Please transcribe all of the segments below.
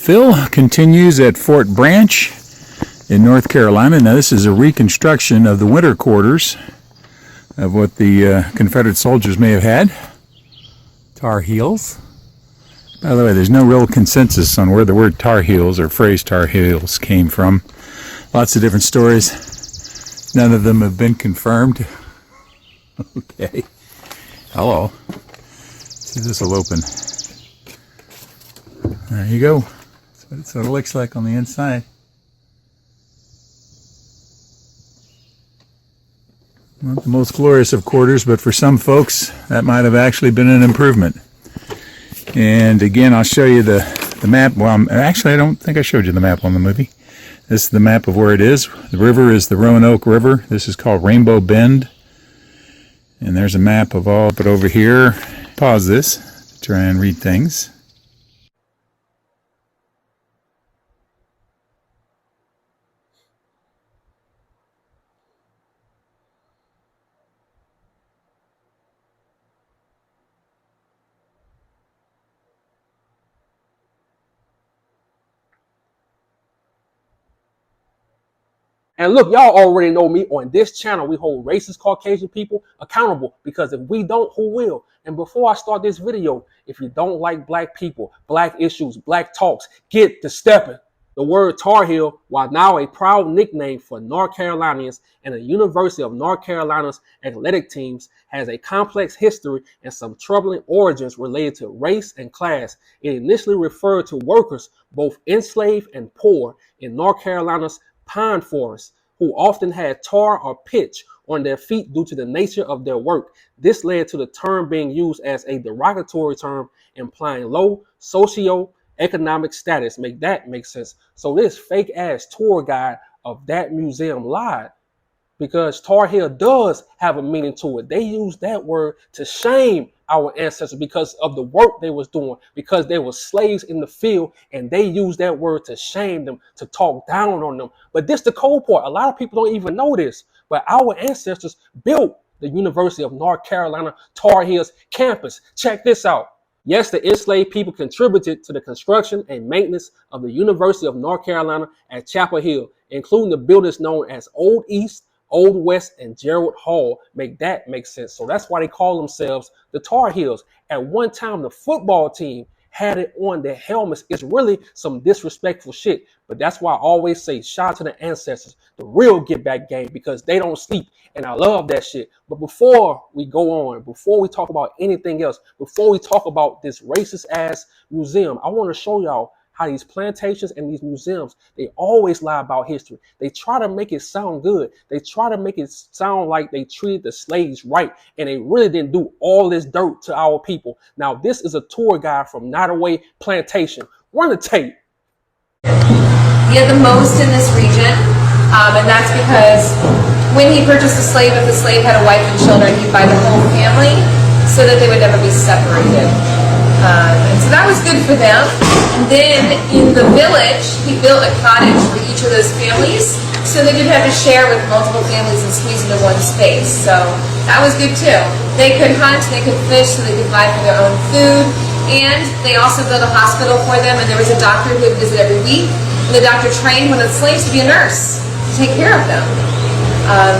Fill continues at Fort Branch in North Carolina. Now this is a reconstruction of the winter quarters of what the Confederate soldiers may have had. Tar Heels. By the way, there's no real consensus on where the word Tar Heels or phrase Tar Heels came from. Lots of different stories. None of them have been confirmed. Okay. Hello. See if this will open. There you go. That's what it looks like on the inside. Not the most glorious of quarters, but for some folks, that might have actually been an improvement. And again, I'll show you the map. Well, actually, I don't think I showed you the map on the movie. This is the map of where it is. The river is the Roanoke River. This is called Rainbow Bend. And there's a map of all, but over here, pause this to try and read things. And look, y'all already know me. On this channel, we hold racist Caucasian people accountable, because if we don't, who will? And before I start this video, if you don't like black people, black issues, black talks, get to stepping. The word Tar Heel, while now a proud nickname for North Carolinians and the University of North Carolina's athletic teams, has a complex history and some troubling origins related to race and class. It initially referred to workers, both enslaved and poor, in North Carolina's pine forests, who often had tar or pitch on their feet due to the nature of their work. This led to the term being used as a derogatory term implying low socio-economic status. Make that make sense? So this fake ass tour guide of that museum lied, because Tar Heel does have a meaning to it. They use that word to shame our ancestors because of the work they was doing, because they were slaves in the field, and they used that word to shame them, to talk down on them. But this the cold part. A lot of people don't even know this, but our ancestors built the University of North Carolina Tar Heels campus. Check this out. Yes, the enslaved people contributed to the construction and maintenance of the University of North Carolina at Chapel Hill, including the buildings known as Old East, Old West, and Gerald Hall. Make that make sense? So that's why they call themselves the Tar Heels. At one time, the football team had it on their helmets. It's really some disrespectful shit. But that's why I always say, shout out to the ancestors, the real get back game, because they don't sleep. And I love that shit. But before we go on, before we talk about anything else, before we talk about this racist ass museum, I want to show y'all how these plantations and these museums, they always lie about history. They try to make it sound good. They try to make it sound like they treated the slaves right, and they really didn't do all this dirt to our people. Now, this is a tour guide from Nottoway Plantation. Run the tape. He had the most in this region, and that's because when he purchased a slave, if the slave had a wife and children, he'd buy the whole family so that they would never be separated. And so that was good for them. And then in the village, he built a cottage for each of those families so they didn't have to share with multiple families and squeeze into one space. So that was good too. They could hunt, they could fish, so they could buy for their own food. And they also built a hospital for them, and there was a doctor who would visit every week. And the doctor trained one of the slaves to be a nurse to take care of them.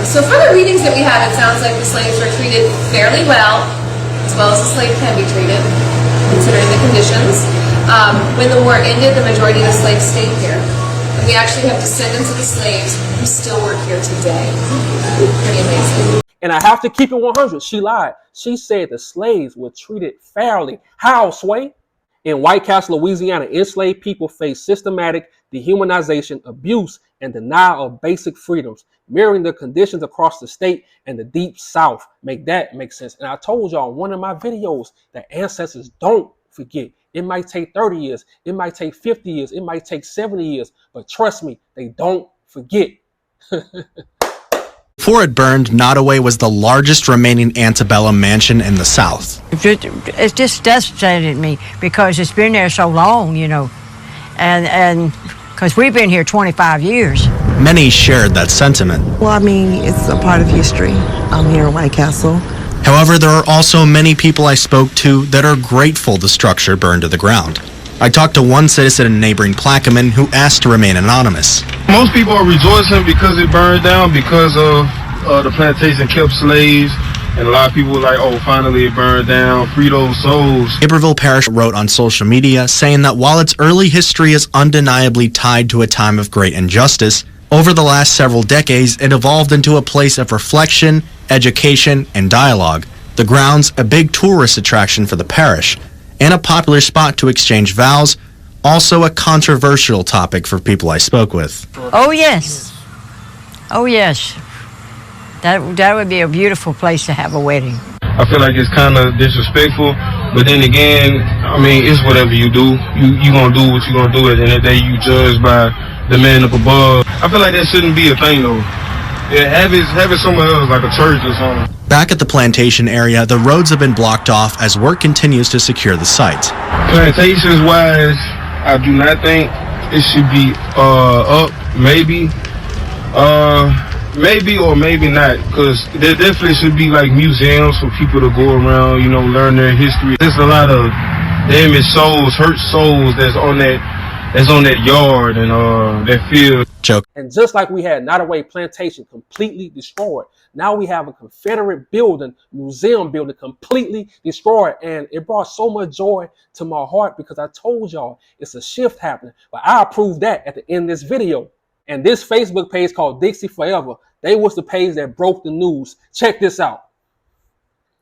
So from the readings that we have, it sounds like the slaves were treated fairly well as a slave can be treated, considering the conditions. When the war ended, the majority of the slaves stayed here. And we actually have descendants of the slaves who still work here today. Pretty amazing. And I have to keep it 100. She lied. She said the slaves were treated fairly. How, Sway? In White Castle, Louisiana, enslaved people faced systematic dehumanization, abuse, and denial of basic freedoms, mirroring the conditions across the state and the deep South. Make that make sense? And I told y'all in one of my videos that ancestors don't forget. It might take 30 years. It might take 50 years. It might take 70 years. But trust me, they don't forget. Before it burned, Nottoway was the largest remaining antebellum mansion in the South. It just devastated me because it's been there so long, you know, and because we've been here 25 years. Many shared that sentiment. Well, I mean, it's a part of history here in White Castle. However, there are also many people I spoke to that are grateful the structure burned to the ground. I talked to one citizen in neighboring Plaquemine who asked to remain anonymous. Most people are rejoicing because it burned down, because of the plantation kept slaves. And a lot of people were like, oh, finally it burned down, free those souls. Naperville Parish wrote on social media saying that while its early history is undeniably tied to a time of great injustice, over the last several decades it evolved into a place of reflection, education, and dialogue. The grounds a big tourist attraction for the parish, and a popular spot to exchange vows, also a controversial topic for people I spoke with. Oh, yes. Oh, yes. That would be a beautiful place to have a wedding. I feel like it's kind of disrespectful, but then again, I mean, it's whatever you do. You gonna do what you gonna do. At the end of the day, you judge by the man up above. I feel like that shouldn't be a thing, though. Yeah, have it somewhere else, like a church or something. Back at the Plantation area, the roads have been blocked off as work continues to secure the site. Plantations-wise, I do not think it should be up, maybe. Maybe or maybe not, because there definitely should be like museums for people to go around, you know, learn their history. There's a lot of damaged souls, hurt souls that's on that yard and that field. Joke. And just like we had Nottoway Plantation completely destroyed, now we have a Confederate building, museum building completely destroyed. And it brought so much joy to my heart because I told y'all it's a shift happening. But I'll prove that at the end of this video. And this Facebook page called Dixie Forever, they was the page that broke the news. Check this out.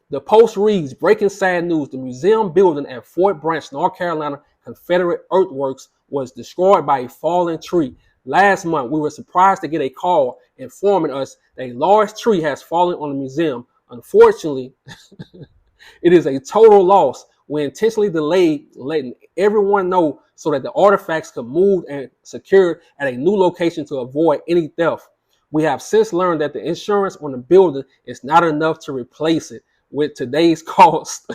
The post reads, breaking sad news. The museum building at Fort Branch, North Carolina, Confederate earthworks was destroyed by a fallen tree. Last month, we were surprised to get a call informing us that a large tree has fallen on the museum. Unfortunately, it is a total loss. We intentionally delayed letting everyone know so that the artifacts could move and secured at a new location to avoid any theft. We have since learned that the insurance on the building is not enough to replace it. With today's cost,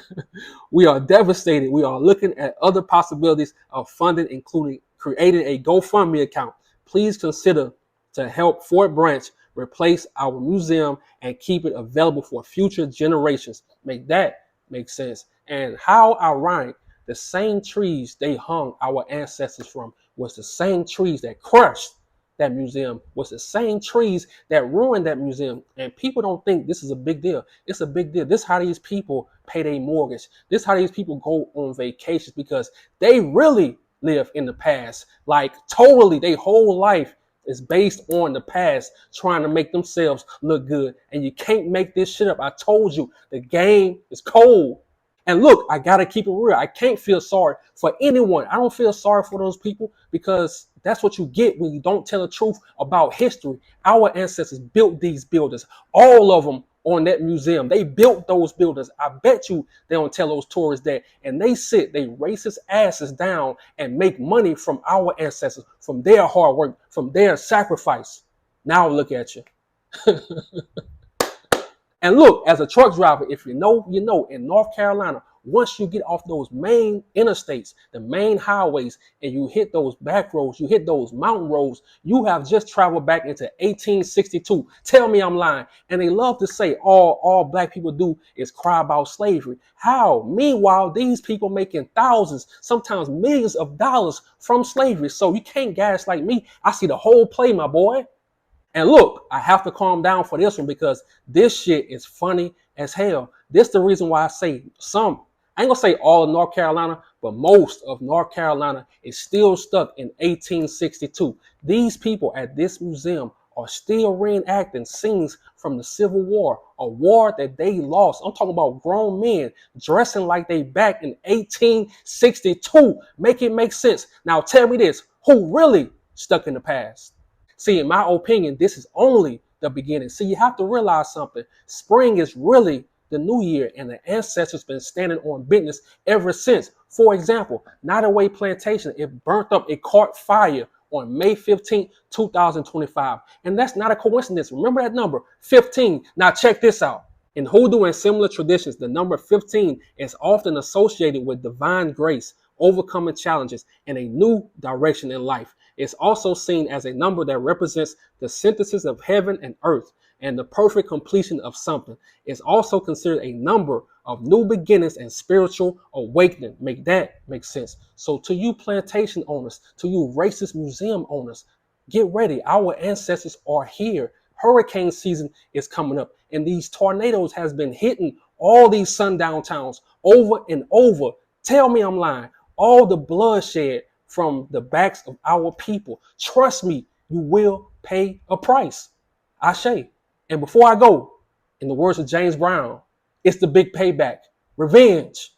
we are devastated. We are looking at other possibilities of funding, including creating a GoFundMe account. Please consider to help Fort Branch replace our museum and keep it available for future generations. Make that make sense. And how ironic, the same trees they hung our ancestors from was the same trees that crushed that museum, was the same trees that ruined that museum. And people don't think this is a big deal. It's a big deal. This is how these people pay their mortgage. This is how these people go on vacations, because they really live in the past. Like totally, their whole life is based on the past, trying to make themselves look good. And you can't make this shit up. I told you, the game is cold. And look, I gotta keep it real. I can't feel sorry for anyone. I don't feel sorry for those people, because that's what you get when you don't tell the truth about history. Our ancestors built these buildings, all of them on that museum. They built those buildings. I bet you they don't tell those tourists that. And they sit, they racist asses down and make money from our ancestors, from their hard work, from their sacrifice. Now look at you. And look, as a truck driver, if you know, you know, in North Carolina, once you get off those main interstates, the main highways, and you hit those back roads, you hit those mountain roads, you have just traveled back into 1862. Tell me I'm lying. And they love to say all black people do is cry about slavery. How? Meanwhile, these people making thousands, sometimes millions of dollars from slavery. So you can't gaslight me. I see the whole play, my boy. And look, I have to calm down for this one, because this shit is funny as hell. This the reason why I say some, I ain't gonna say all of North Carolina, but most of North Carolina is still stuck in 1862. These people at this museum are still reenacting scenes from the Civil War, a war that they lost. I'm talking about grown men dressing like they back in 1862. Make it make sense. Now tell me this, who really stuck in the past? See, in my opinion, this is only the beginning. See, you have to realize something. Spring is really the new year, and the ancestors been standing on business ever since. For example, Nottoway Plantation, it burnt up, it caught fire on May 15, 2025. And that's not a coincidence. Remember that number, 15. Now check this out. In Hoodoo and similar traditions, the number 15 is often associated with divine grace, overcoming challenges, and a new direction in life. It's also seen as a number that represents the synthesis of heaven and earth. and the perfect completion of something. It's also considered a number of new beginnings and spiritual awakening. Make that make sense. So to you plantation owners, to you racist museum owners, get ready. Our ancestors are here. Hurricane season is coming up, and these tornadoes has been hitting all these sundown towns over and over. Tell me I'm lying. All the bloodshed from the backs of our people. Trust me, you will pay a price. Ashe. And before I go, in the words of James Brown, it's the big payback. Revenge.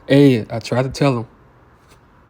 Hey, I tried to tell him.